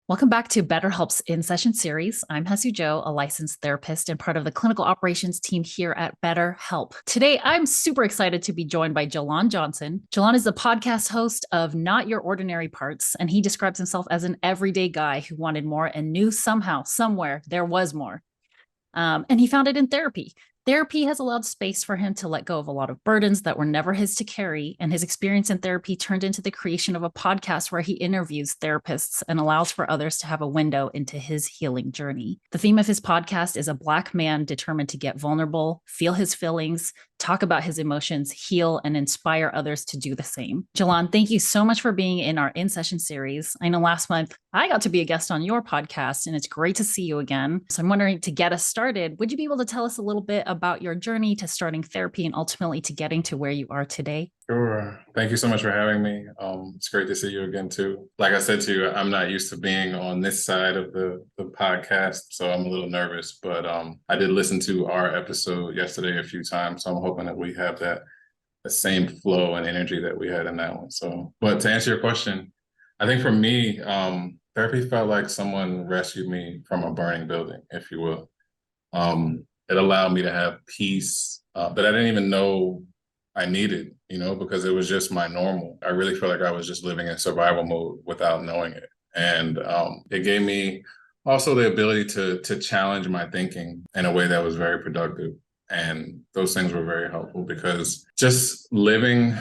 Welcome back to BetterHelp's In Session series. I'm Hesu Jo, a licensed therapist and part of the clinical operations team here at BetterHelp. Today, I'm super excited to be joined by Jalon Johnson. Jalon is the podcast host of Not Your Ordinary Parts, and he describes himself as an everyday guy who wanted more and knew somehow, somewhere, there was more. And he found it in therapy. Therapy has allowed space for him to let go of a lot of burdens that were never his to carry. And his experience in therapy turned into the creation of a podcast where he interviews therapists and allows for others to have a window into his healing journey. The theme of his podcast is a Black man determined to get vulnerable, feel his feelings, talk about his emotions, heal, and inspire others to do the same. Jalon, thank you so much for being in our In Session series. I know last month I got to be a guest on your podcast, and it's great to see you again. So I'm wondering, to get us started, would you be able to tell us a little bit about your journey to starting therapy and ultimately to getting to where you are today? Sure. Thank you so much for having me. It's great to see you again, too. Like I said to you, I'm not used to being on this side of the podcast, so I'm a little nervous. But I did listen to our episode yesterday a few times, so I'm hoping that we have the same flow and energy that we had in that one. So, but to answer your question, I think for me, therapy felt like someone rescued me from a burning building, if you will. It allowed me to have peace that I didn't even know I needed, because it was just my normal. I really feel like I was just living in survival mode without knowing it. And it gave me also the ability to challenge my thinking in a way that was very productive. And those things were very helpful because just living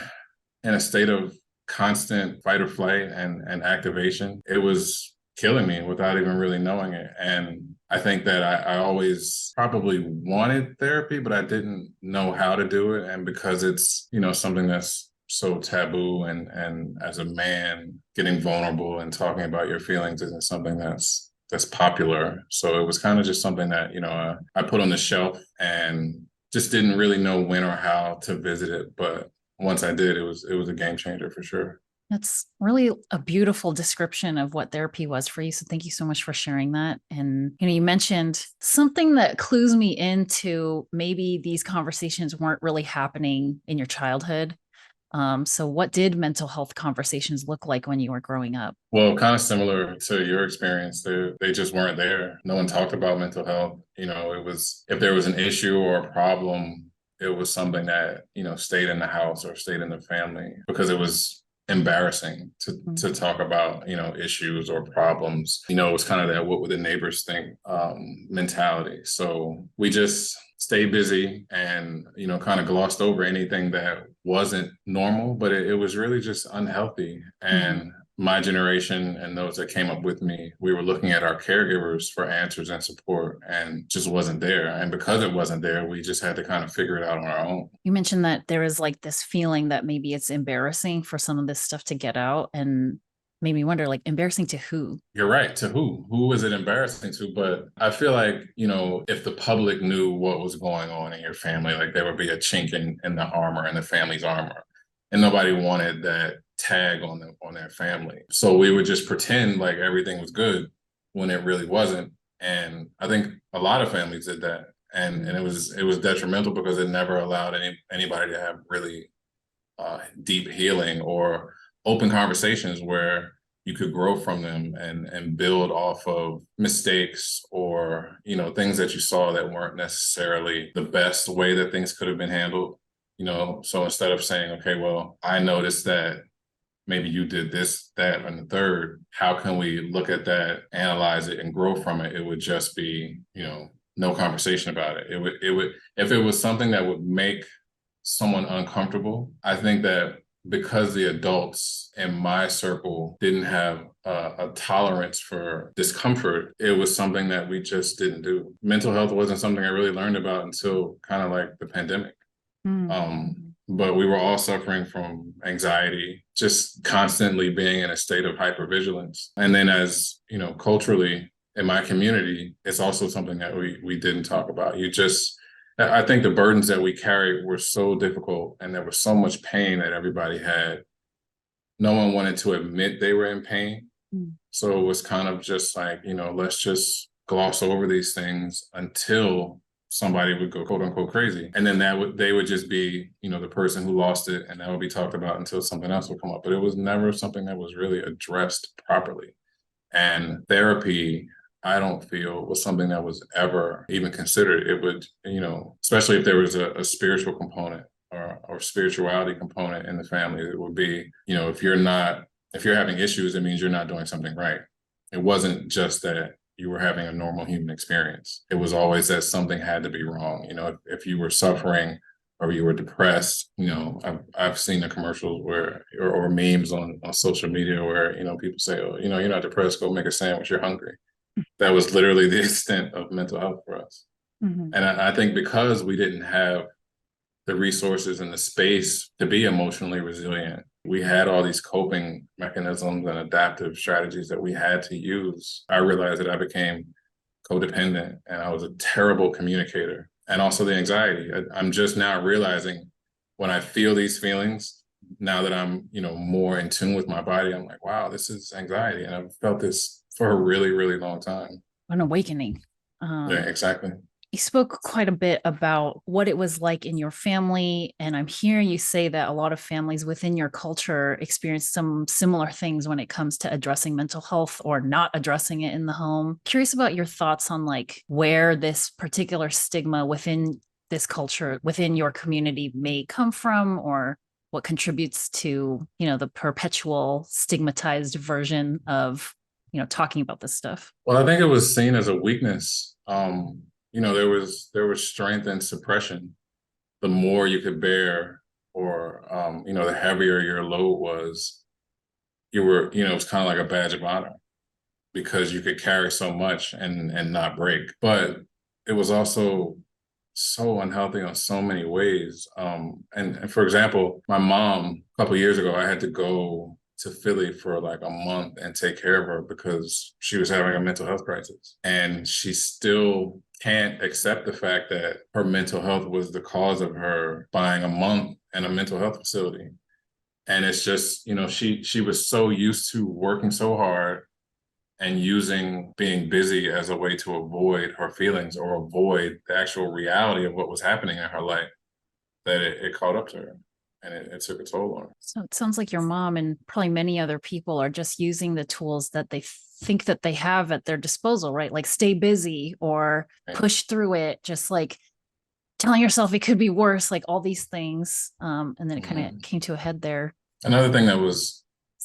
in a state of constant fight or flight and activation, it was killing me without even really knowing it. And I think that I always probably wanted therapy, but I didn't know how to do it. And because it's, something that's so taboo and as a man, getting vulnerable and talking about your feelings isn't something that's popular. So it was kind of just something that, I put on the shelf and just didn't really know when or how to visit it. But once I did, it was a game changer for sure. That's really a beautiful description of what therapy was for you. So thank you so much for sharing that. And you mentioned something that clues me into maybe these conversations weren't really happening in your childhood. So what did mental health conversations look like when you were growing up? Well, kind of similar to your experience, they just weren't there. No one talked about mental health. It was, if there was an issue or a problem, it was something that, stayed in the house or stayed in the family because it was embarrassing to talk about, issues or problems. It was kind of that what would the neighbors think mentality. So we just stayed busy and, kind of glossed over anything that wasn't normal, but it was really just unhealthy. And my generation and those that came up with me, we were looking at our caregivers for answers and support and just wasn't there. And because it wasn't there, we just had to kind of figure it out on our own. You mentioned that there is like this feeling that maybe it's embarrassing for some of this stuff to get out, and made me wonder, like, embarrassing to who? You're right. To who? Who is it embarrassing to? But I feel like, if the public knew what was going on in your family, like there would be a chink in the armor, in the family's armor. And nobody wanted that tag on their family. So we would just pretend like everything was good when it really wasn't. And I think a lot of families did that. And it was detrimental because it never allowed anybody to have really deep healing or open conversations where you could grow from them and build off of mistakes or, things that you saw that weren't necessarily the best way that things could have been handled. So instead of saying, okay, well, I noticed that maybe you did this, that, and the third, how can we look at that, analyze it, and grow from it? It would just be, no conversation about it. It would, if it was something that would make someone uncomfortable, I think that because the adults in my circle didn't have a tolerance for discomfort, it was something that we just didn't do. Mental health wasn't something I really learned about until kind of like the pandemic. But we were all suffering from anxiety, just constantly being in a state of hypervigilance. And then as, culturally in my community, it's also something that we didn't talk about. I think the burdens that we carried were so difficult and there was so much pain that everybody had. No one wanted to admit they were in pain. So it was kind of just like, let's just gloss over these things until somebody would go quote unquote crazy. And then they would just be, the person who lost it, and that would be talked about until something else would come up. But it was never something that was really addressed properly. And therapy, I don't feel was something that was ever even considered. It would, especially if there was a spiritual component or spirituality component in the family, it would be, if you're having issues, it means you're not doing something right. It wasn't just that you were having a normal human experience. It was always that something had to be wrong. If you were suffering or you were depressed, I've seen the commercials where or memes on social media where, people say, oh, you're not depressed, go make a sandwich, you're hungry. That was literally the extent of mental health for us. Mm-hmm. And I think because we didn't have the resources and the space to be emotionally resilient, we had all these coping mechanisms and adaptive strategies that we had to use. I realized that I became codependent and I was a terrible communicator. And also the anxiety. I'm just now realizing when I feel these feelings, now that I'm, more in tune with my body, I'm like, wow, this is anxiety. And I've felt this for a really, really long time. An awakening. Yeah, exactly. You spoke quite a bit about what it was like in your family. And I'm hearing you say that a lot of families within your culture experience some similar things when it comes to addressing mental health or not addressing it in the home. Curious about your thoughts on where this particular stigma within this culture, within your community may come from, or what contributes to, the perpetual stigmatized version of, talking about this stuff. Well, I think it was seen as a weakness. There was strength in suppression. The more you could bear, or the heavier your load was, it was kind of like a badge of honor because you could carry so much and not break. But it was also so unhealthy on so many ways. And for example, my mom, a couple of years ago, I had to go to Philly for like a month and take care of her because she was having a mental health crisis. And she still can't accept the fact that her mental health was the cause of her buying a month in a mental health facility. And it's just, she was so used to working so hard and using being busy as a way to avoid her feelings or avoid the actual reality of what was happening in her life that it caught up to her. And it took a toll on her. So it sounds like your mom and probably many other people are just using the tools that they think that they have at their disposal, right? Like stay busy or push through it, just like telling yourself it could be worse, like all these things. And then it kind of came to a head there. Another thing that was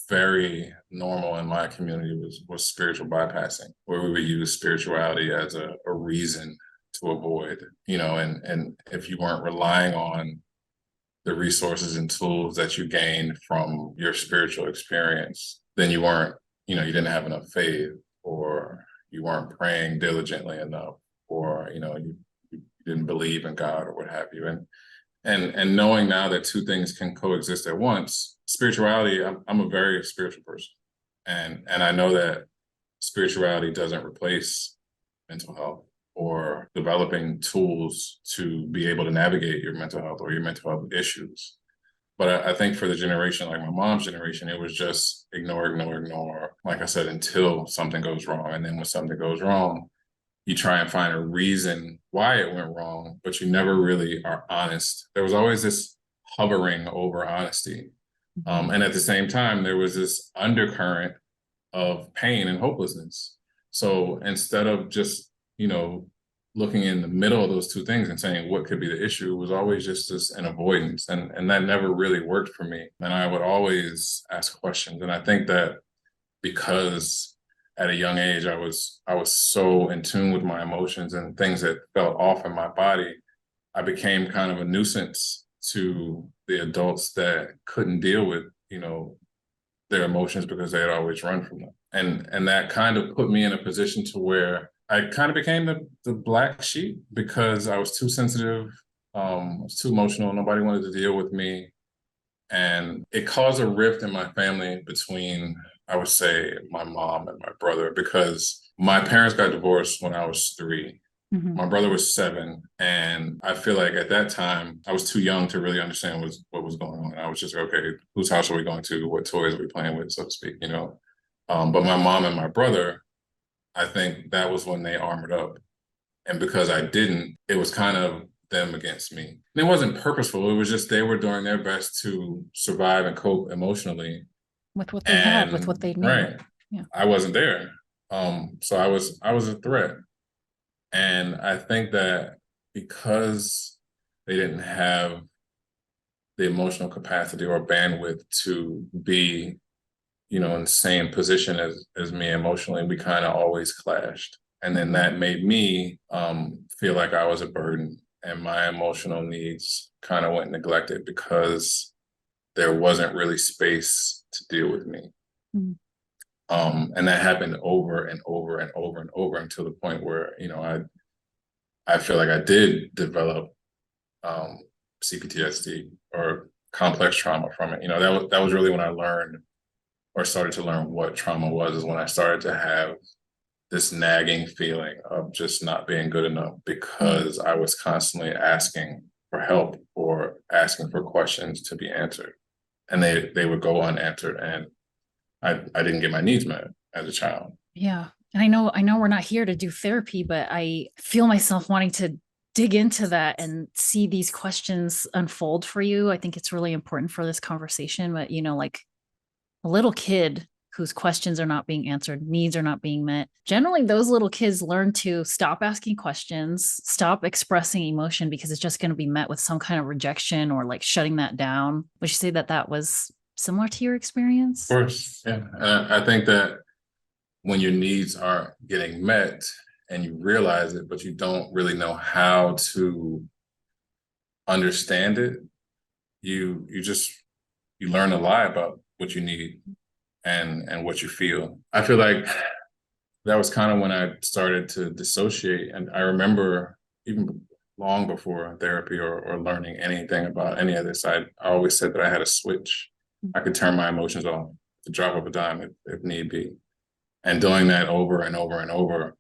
very normal in my community was spiritual bypassing, where we would use spirituality as a reason to avoid, and if you weren't relying on the resources and tools that you gained from your spiritual experience, then you weren't, you didn't have enough faith, or you weren't praying diligently enough, or, you didn't believe in God or what have you. And knowing now that two things can coexist at once, spirituality, I'm a very spiritual person. And I know that spirituality doesn't replace mental health or developing tools to be able to navigate your mental health or your mental health issues. But I think for the generation, like my mom's generation, it was just ignore, like I said, until something goes wrong. And then when something goes wrong, you try and find a reason why it went wrong, but you never really are honest. There was always this hovering over honesty. And at the same time, there was this undercurrent of pain and hopelessness. So instead of just, looking in the middle of those two things and saying what could be the issue, was always just an avoidance. And that never really worked for me. And I would always ask questions. And I think that because at a young age, I was so in tune with my emotions and things that felt off in my body, I became kind of a nuisance to the adults that couldn't deal with, their emotions because they had always run from them. And that kind of put me in a position to where I kind of became the black sheep because I was too sensitive, I was too emotional, nobody wanted to deal with me. And it caused a rift in my family between, I would say, my mom and my brother, because my parents got divorced when I was 3. Mm-hmm. My brother was 7. And I feel like at that time, I was too young to really understand what was going on. I was just, okay, whose house are we going to? What toys are we playing with, so to speak, But my mom and my brother, I think that was when they armored up. And because I didn't, it was kind of them against me. And it wasn't purposeful. It was just they were doing their best to survive and cope emotionally. With what they had, with what they knew. Right. Yeah. I wasn't there. So I was a threat. And I think that because they didn't have the emotional capacity or bandwidth to be, in the same position as me emotionally, we kind of always clashed. And then that made me feel like I was a burden and my emotional needs kind of went neglected because there wasn't really space to deal with me. Mm-hmm. And that happened over and over and over and over until the point where, I feel like I did develop um, CPTSD or complex trauma from it. That was really when I learned or started to learn what trauma was, is when I started to have this nagging feeling of just not being good enough because I was constantly asking for help or asking for questions to be answered. And they would go unanswered, and I didn't get my needs met as a child. Yeah. And I know we're not here to do therapy, but I feel myself wanting to dig into that and see these questions unfold for you. I think it's really important for this conversation. But, like a little kid whose questions are not being answered, needs are not being met. Generally, those little kids learn to stop asking questions, stop expressing emotion because it's just going to be met with some kind of rejection or like shutting that down. Would you say that that was similar to your experience? Of course, yeah. I think that when your needs aren't getting met and you realize it, but you don't really know how to understand it, you learn to lie about what you need and what you feel. I feel like that was kind of when I started to dissociate. And I remember even long before therapy or learning anything about any of this, I always said that I had a switch. I could turn my emotions off, to drop of a dime if need be. And doing that over and over and over,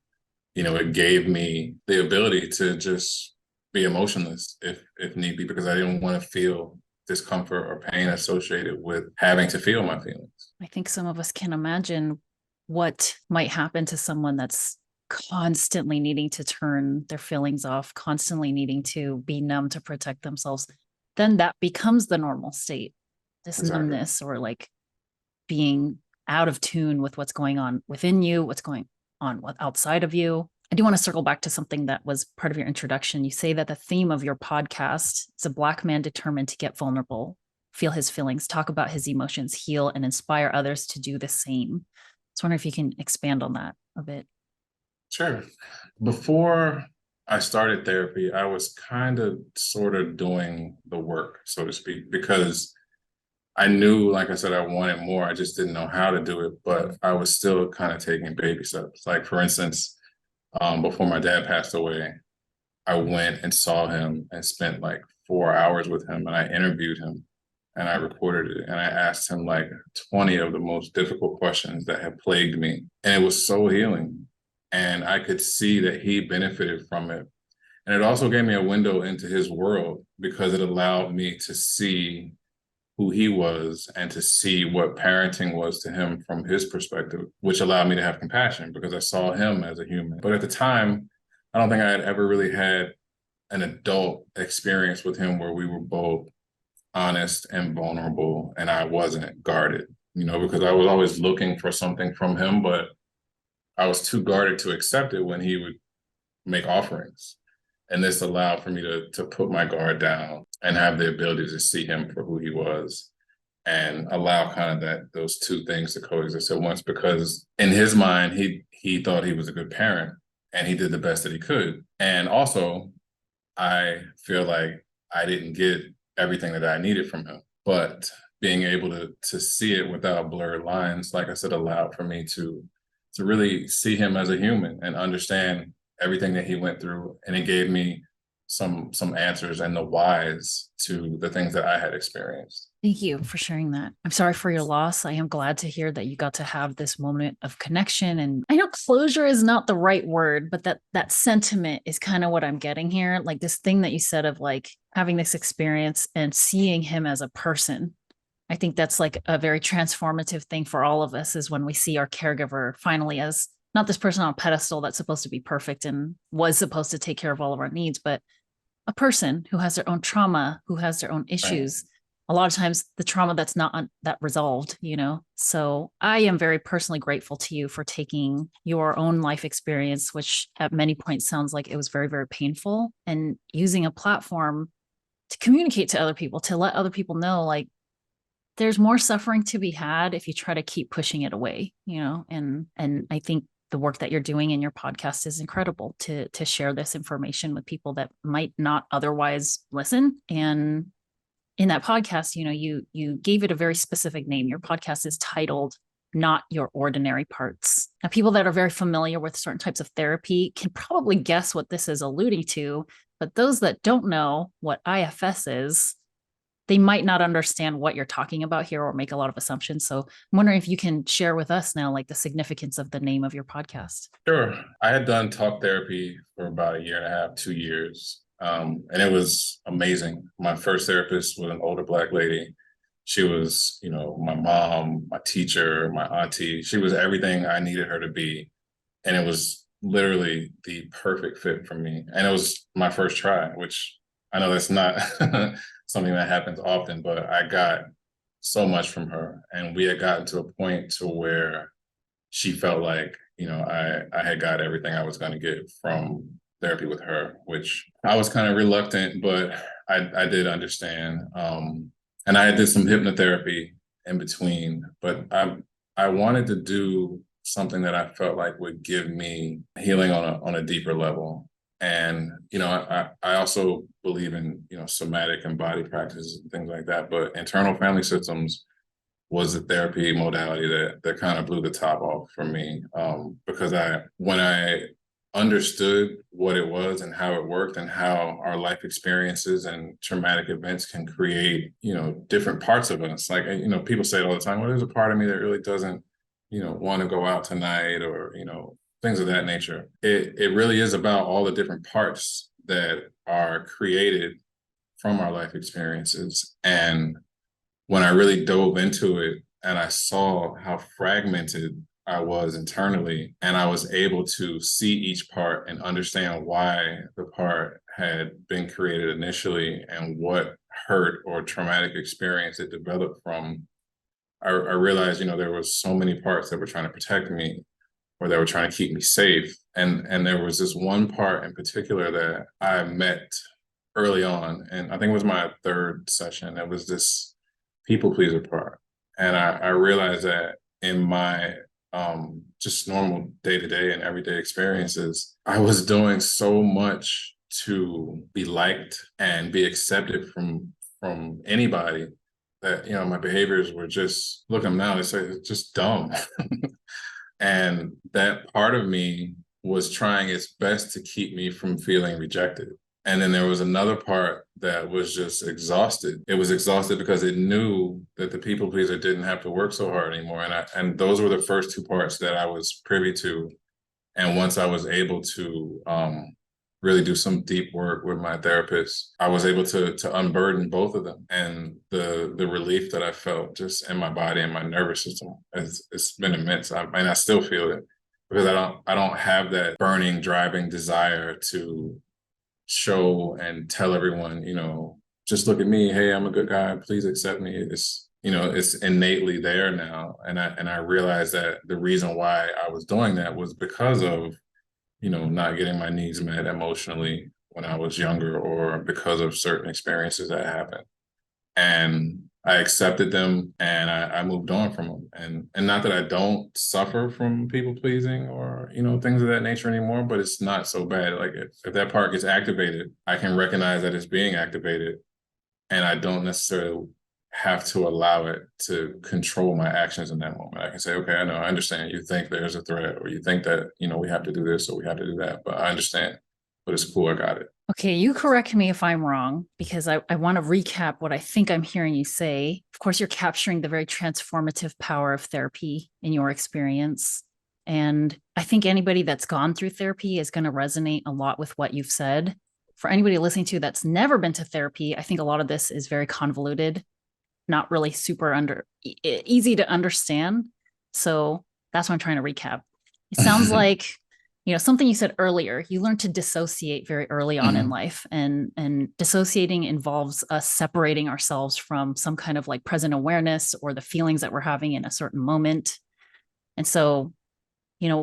it gave me the ability to just be emotionless if need be, because I didn't want to feel discomfort or pain associated with having to feel my feelings. I think some of us can imagine what might happen to someone that's constantly needing to turn their feelings off, constantly needing to be numb to protect themselves. Then that becomes the normal state, this Exactly. numbness or like being out of tune with what's going on within you, what's going on outside of you. I do want to circle back to something that was part of your introduction. You say that the theme of your podcast is a Black man determined to get vulnerable, feel his feelings, talk about his emotions, heal, and inspire others to do the same. So I wonder if you can expand on that a bit. Sure. Before I started therapy, I was kind of sort of doing the work, so to speak, because I knew, like I said, I wanted more. I just didn't know how to do it, but I was still kind of taking baby steps. Like, for instance, before my dad passed away, I went and saw him and spent like 4 hours with him, and I interviewed him and I recorded it, and I asked him like 20 of the most difficult questions that have plagued me. And it was so healing. And I could see that he benefited from it. And it also gave me a window into his world because it allowed me to see who he was and to see what parenting was to him from his perspective, which allowed me to have compassion because I saw him as a human. But at the time, I don't think I had ever really had an adult experience with him where we were both honest and vulnerable and I wasn't guarded, because I was always looking for something from him, but I was too guarded to accept it when he would make offerings. And this allowed for me to put my guard down and have the ability to see him for who he was and allow kind of those two things to coexist at once, because in his mind, he thought he was a good parent and he did the best that he could. And also, I feel like I didn't get everything that I needed from him, but being able to see it without blurred lines, like I said, allowed for me to really see him as a human and understand everything that he went through. And it gave me some answers and the whys to the things that I had experienced. Thank you for sharing that. I'm sorry for your loss. I am glad to hear that you got to have this moment of connection. And I know closure is not the right word, but that sentiment is kind of what I'm getting here. Like this thing that you said of like having this experience and seeing him as a person. I think that's like a very transformative thing for all of us is when we see our caregiver finally as not this person on a pedestal that's supposed to be perfect and was supposed to take care of all of our needs, but a person who has their own trauma, who has their own Right. issues, a lot of times the trauma that's not that resolved, So I am very personally grateful to you for taking your own life experience, which at many points sounds like it was very, very painful, and using a platform to communicate to other people, to let other people know, like, there's more suffering to be had if you try to keep pushing it away, and I think the work that you're doing in your podcast is incredible to share this information with people that might not otherwise listen. And in that podcast, you gave it a very specific name. Your podcast is titled Not Your Ordinary Parts. Now, people that are very familiar with certain types of therapy can probably guess what this is alluding to, but those that don't know what IFS is, they might not understand what you're talking about here or make a lot of assumptions. So I'm wondering if you can share with us now, like, the significance of the name of your podcast. Sure. I had done talk therapy for about a year and a half, 2 years. And it was amazing. My first therapist was an older Black lady. She was, my mom, my teacher, my auntie. She was everything I needed her to be. And it was literally the perfect fit for me. And it was my first try, which I know that's not something that happens often, but I got so much from her. And we had gotten to a point to where she felt like, I had got everything I was going to get from therapy with her, which I was kind of reluctant, but I did understand. And I did some hypnotherapy in between, but I wanted to do something that I felt like would give me healing on a deeper level. And, I also believe in, somatic and body practices and things like that, but internal family systems was the therapy modality that kind of blew the top off for me. Because when I understood what it was and how it worked and how our life experiences and traumatic events can create, different parts of us. Like, people say it all the time, well, there's a part of me that really doesn't, want to go out tonight, or, things of that nature. It really is about all the different parts that are created from our life experiences. And when I really dove into it and I saw how fragmented I was internally, and I was able to see each part and understand why the part had been created initially and what hurt or traumatic experience it developed from, I realized, there was so many parts that were trying to protect me, or they were trying to keep me safe. And there was this one part in particular that I met early on, and I think it was my third session. It was this people pleaser part. And I realized that in my just normal day-to-day and everyday experiences, I was doing so much to be liked and be accepted from anybody that, my behaviors were just, look at them now, they say it's just dumb. And that part of me was trying its best to keep me from feeling rejected. And then there was another part that was just exhausted. It was exhausted because it knew that the people pleaser didn't have to work so hard anymore. And those were the first two parts that I was privy to. And once I was able to really do some deep work with my therapist, I was able to unburden both of them. And the relief that I felt just in my body and my nervous system, it's been immense. I still feel it, because I don't have that burning, driving desire to show and tell everyone, just look at me. Hey, I'm a good guy. Please accept me. It's innately there now. And I realized that the reason why I was doing that was because of, not getting my needs met emotionally when I was younger, or because of certain experiences that happened. And I accepted them, and I moved on from them. And not that I don't suffer from people pleasing or, things of that nature anymore, but it's not so bad. Like, if that part gets activated, I can recognize that it's being activated, and I don't necessarily have to allow it to control my actions in that moment. I can say, okay, I understand. You think there's a threat, or you think that, we have to do this or we have to do that, but I understand. But it's cool, I got it. Okay, you correct me if I'm wrong, because I want to recap what I think I'm hearing you say. Of course, you're capturing the very transformative power of therapy in your experience. And I think anybody that's gone through therapy is going to resonate a lot with what you've said. For anybody listening to that's never been to therapy, I think a lot of this is very convoluted, not really super easy to understand. So that's what I'm trying to recap. It sounds like Something you said earlier, you learn to dissociate very early on in Mm-hmm. life, and dissociating involves us separating ourselves from some kind of like present awareness or the feelings that we're having in a certain moment. And so,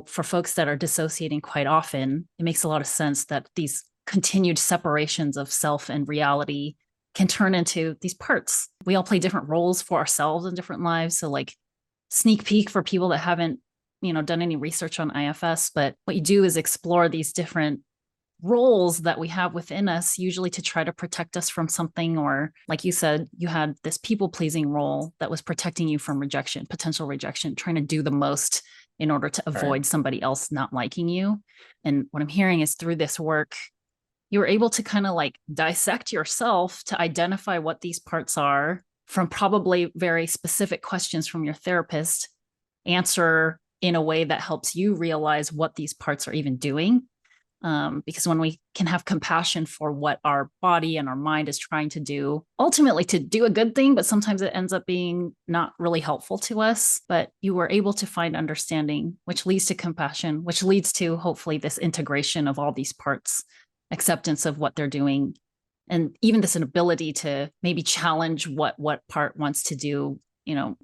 for folks that are dissociating quite often, it makes a lot of sense that these continued separations of self and reality can turn into these parts. We all play different roles for ourselves in different lives. So, like, sneak peek for people that haven't, done any research on IFS, but what you do is explore these different roles that we have within us, usually to try to protect us from something. Or, like you said, you had this people pleasing role that was protecting you from rejection, potential rejection, trying to do the most in order to Right. avoid somebody else not liking you. And what I'm hearing is through this work, you were able to kind of like dissect yourself to identify what these parts are from probably very specific questions from your therapist, answer in a way that helps you realize what these parts are even doing. Because when we can have compassion for what our body and our mind is trying to do, ultimately to do a good thing, but sometimes it ends up being not really helpful to us. But you were able to find understanding, which leads to compassion, which leads to hopefully this integration of all these parts, acceptance of what they're doing, and even this ability to maybe challenge what part wants to do,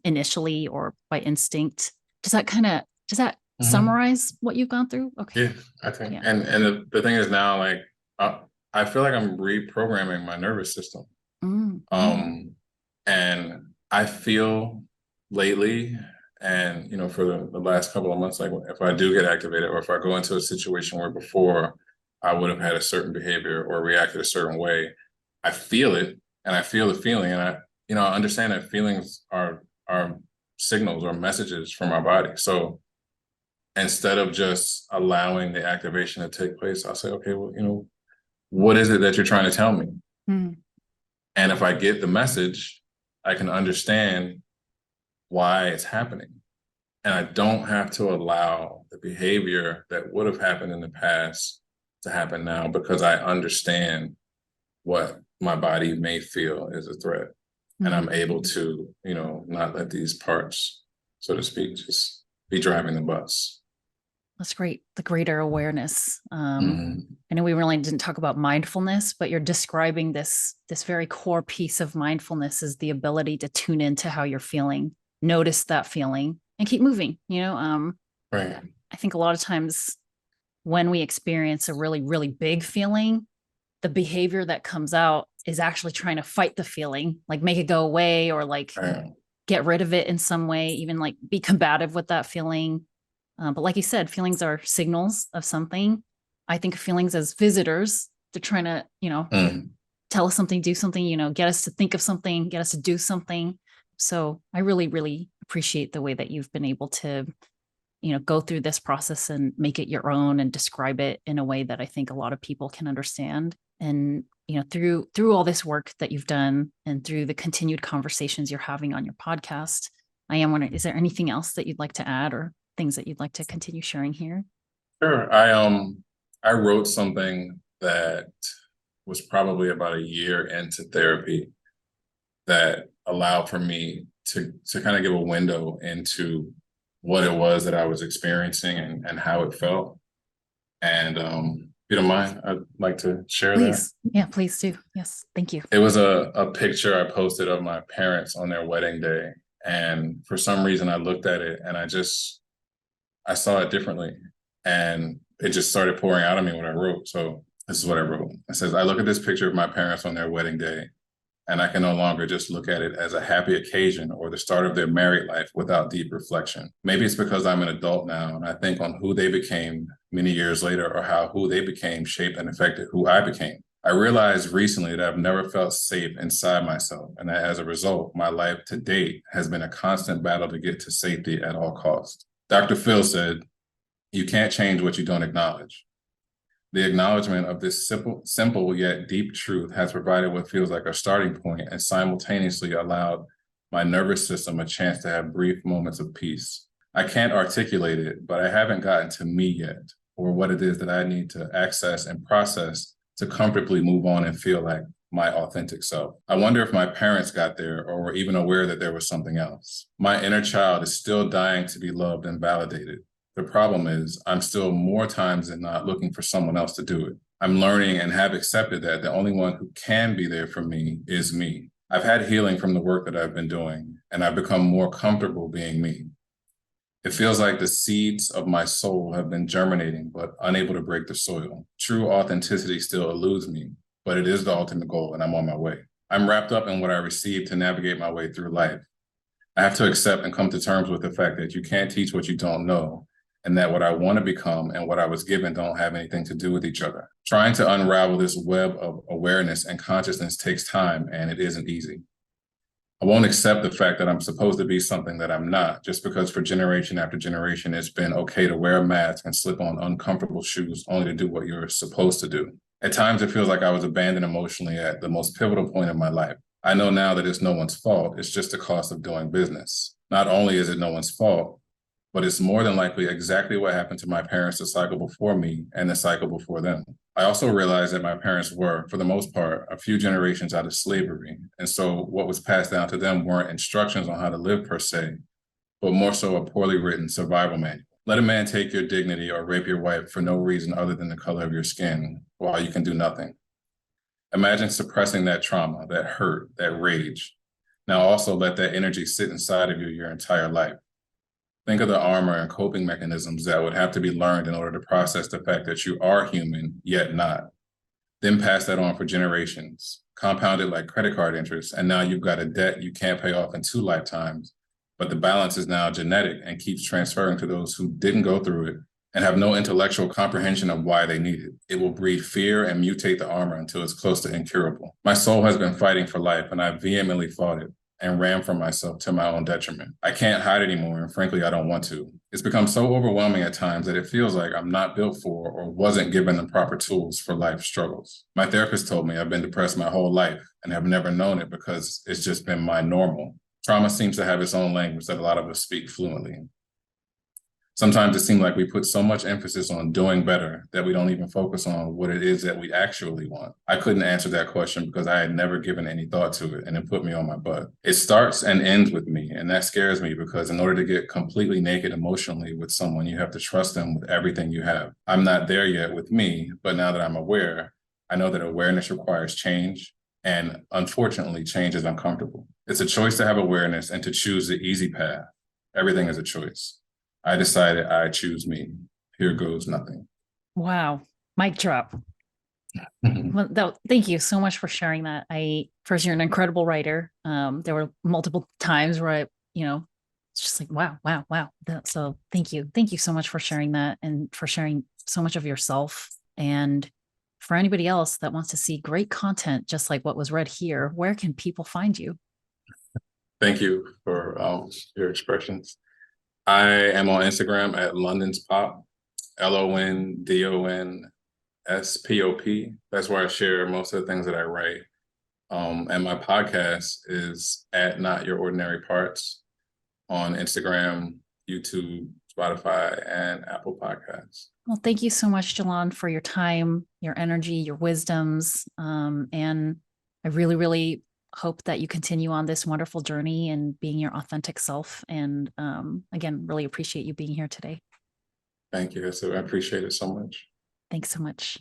initially or by instinct. Does that Mm-hmm. summarize what you've gone through? Okay. Yeah, I think, Yeah. and the thing is now, like, I feel like I'm reprogramming my nervous system. Mm, mm, Um, and I feel lately, and for the last couple of months, like if I do get activated, or if I go into a situation where before I would have had a certain behavior or reacted a certain way, I feel it, and I feel the feeling, and I understand that feelings are signals or messages from our body. So instead of just allowing the activation to take place, I'll say, okay, well, what is it that you're trying to tell me? mm, And if I get the message, I can understand why it's happening. And I don't have to allow the behavior that would have happened in the past to happen now, because I understand what my body may feel is a threat. And I'm mm. able to, not let these parts, so to speak, just be driving the bus. That's great. The greater awareness. Mm-hmm. I know we really didn't talk about mindfulness, but you're describing this very core piece of mindfulness is the ability to tune into how you're feeling, notice that feeling, and keep moving. Right. I think a lot of times when we experience a really, really big feeling, the behavior that comes out is actually trying to fight the feeling, like make it go away or like Right. get rid of it in some way, even like be combative with that feeling. But like you said, feelings are signals of something. I think of feelings as visitors. They're trying to, Mm. tell us something, do something, get us to think of something, get us to do something. So I really, really appreciate the way that you've been able to, go through this process and make it your own and describe it in a way that I think a lot of people can understand. And through all this work that you've done and through the continued conversations you're having on your podcast, I am wondering, is there anything else that you'd like to add or things that you'd like to continue sharing here? Sure. I wrote something that was probably about a year into therapy that allowed for me to kind of give a window into what it was that I was experiencing, and how it felt. And if you don't mind, I'd like to share that. Please. Yeah, please do. Yes. Thank you. It was a picture I posted of my parents on their wedding day. And for some reason I looked at it and I saw it differently. And it just started pouring out of me what I wrote. So this is what I wrote. It says, I look at this picture of my parents on their wedding day, and I can no longer just look at it as a happy occasion or the start of their married life without deep reflection. Maybe it's because I'm an adult now and I think on who they became many years later, or how who they became shaped and affected who I became. I realized recently that I've never felt safe inside myself, and that as a result, my life to date has been a constant battle to get to safety at all costs. Dr. Phil said, you can't change what you don't acknowledge. The acknowledgement of this simple yet deep truth has provided what feels like a starting point, and simultaneously allowed my nervous system a chance to have brief moments of peace. I can't articulate it, but I haven't gotten to me yet, or what it is that I need to access and process to comfortably move on and feel like my authentic self. I wonder if my parents got there or were even aware that there was something else. My inner child is still dying to be loved and validated. The problem is I'm still more times than not looking for someone else to do it. I'm learning and have accepted that the only one who can be there for me is me. I've had healing from the work that I've been doing, and I've become more comfortable being me. It feels like the seeds of my soul have been germinating, but unable to break the soil. True authenticity still eludes me, but it is the ultimate goal, and I'm on my way. I'm wrapped up in what I received to navigate my way through life. I have to accept and come to terms with the fact that you can't teach what you don't know, and that what I want to become and what I was given don't have anything to do with each other. Trying to unravel this web of awareness and consciousness takes time, and it isn't easy. I won't accept the fact that I'm supposed to be something that I'm not, just because for generation after generation, it's been okay to wear a mask and slip on uncomfortable shoes only to do what you're supposed to do. At times, it feels like I was abandoned emotionally at the most pivotal point of my life. I know now that it's no one's fault. It's just the cost of doing business. Not only is it no one's fault, but it's more than likely exactly what happened to my parents the cycle before me and the cycle before them. I also realized that my parents were, for the most part, a few generations out of slavery. And so what was passed down to them weren't instructions on how to live per se, but more so a poorly written survival manual. Let a man take your dignity or rape your wife for no reason other than the color of your skin, while you can do nothing. Imagine suppressing that trauma, that hurt, that rage. Now also let that energy sit inside of you your entire life. Think of the armor and coping mechanisms that would have to be learned in order to process the fact that you are human, yet not. Then pass that on for generations, compounded like credit card interest, and now you've got a debt you can't pay off in 2 lifetimes, but the balance is now genetic and keeps transferring to those who didn't go through it and have no intellectual comprehension of why they need it. It will breed fear and mutate the armor until it's close to incurable. My soul has been fighting for life, and I vehemently fought it and ran from myself to my own detriment. I can't hide anymore, and frankly, I don't want to. It's become so overwhelming at times that it feels like I'm not built for or wasn't given the proper tools for life struggles. My therapist told me I've been depressed my whole life and have never known it because it's just been my normal. Trauma seems to have its own language that a lot of us speak fluently. Sometimes it seems like we put so much emphasis on doing better that we don't even focus on what it is that we actually want. I couldn't answer that question because I had never given any thought to it, and it put me on my butt. It starts and ends with me, and that scares me because in order to get completely naked emotionally with someone, you have to trust them with everything you have. I'm not there yet with me, but now that I'm aware, I know that awareness requires change, and unfortunately, change is uncomfortable. It's a choice to have awareness and to choose the easy path. Everything is a choice. I decided I choose me. Here goes nothing. Wow. Mic drop. Well, thank you so much for sharing that. First, you're an incredible writer. There were multiple times where it's just like, wow, wow, wow. So thank you. Thank you so much for sharing that and for sharing so much of yourself. And for anybody else that wants to see great content, just like what was read here, where can people find you? Thank you for your expressions. I am on Instagram at London's Pop, LONDONSPOP. That's where I share most of the things that I write. And my podcast is at Not Your Ordinary Parts on Instagram, YouTube, Spotify, and Apple Podcasts. Well, thank you so much, Jalon, for your time, your energy, your wisdoms. And I really, really hope that you continue on this wonderful journey and being your authentic self. And again, really appreciate you being here today. Thank you. I appreciate it so much. Thanks so much.